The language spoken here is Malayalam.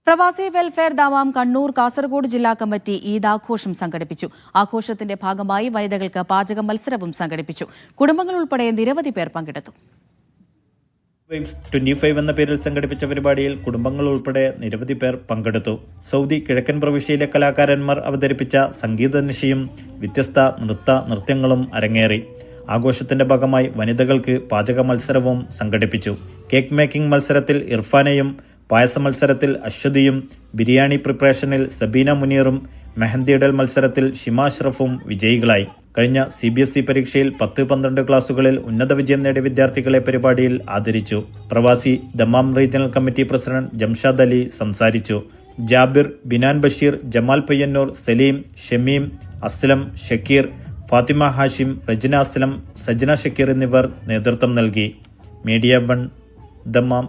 പ്രവാസി വെൽഫെയർ ദമാം കണ്ണൂർ കാസർഗോഡ് ജില്ലാ കമ്മിറ്റി ഈദാഘോഷം സംഘടിപ്പിച്ചു. ആഘോഷത്തിന്റെ ഭാഗമായി വനിതകൾക്ക് പാചക മത്സരവും സംഘടിപ്പിച്ചു. കുടുംബങ്ങൾ ഉൾപ്പെടെ നിരവധി പേർ പങ്കെടുത്തു. 25 എന്ന പേരിൽ സംഘടിപ്പിച്ച പരിപാടിയിൽ കുടുംബങ്ങൾ ഉൾപ്പെടെ നിരവധി പേർ പങ്കെടുത്തു. സൗദി കിഴക്കൻ പ്രവിശ്യയിലെ കലാകാരന്മാർ അവതരിപ്പിച്ച സംഗീത നിശയും വ്യത്യസ്ത നൃത്യങ്ങളും അരങ്ങേറി. ആഘോഷത്തിന്റെ ഭാഗമായി വനിതകൾക്ക് പാചക മത്സരവും സംഘടിപ്പിച്ചു. കേക്ക് മേക്കിംഗ് മത്സരത്തിൽ ഇർഫാനയും, പായസ മത്സരത്തിൽ അശ്വതിയും, ബിരിയാണി പ്രിപ്പറേഷനിൽ സബീന മുനീറും, മെഹന്തിയിടൽ മത്സരത്തിൽ ഷിമ അഷ്റഫും വിജയികളായി. കഴിഞ്ഞ CBSE പരീക്ഷയിൽ 10-12 ക്ലാസുകളിൽ ഉന്നത വിജയം നേടിയ വിദ്യാർത്ഥികളെ പരിപാടിയിൽ ആദരിച്ചു. പ്രവാസി Dammam regional committee president Jamshad Ali സംസാരിച്ചു. ജാബിർ, ബിനാൻ ബഷീർ, ജമാൽ പയ്യന്നൂർ, സലീം, ഷമീം, അസ്ലം, ഷക്കീർ, ഫാത്തിമ ഹാഷിം, റജിന അസ്ലം, സജ്ന ഷക്കീർ എന്നിവർ നേതൃത്വം നൽകി. Media 1 Dammam.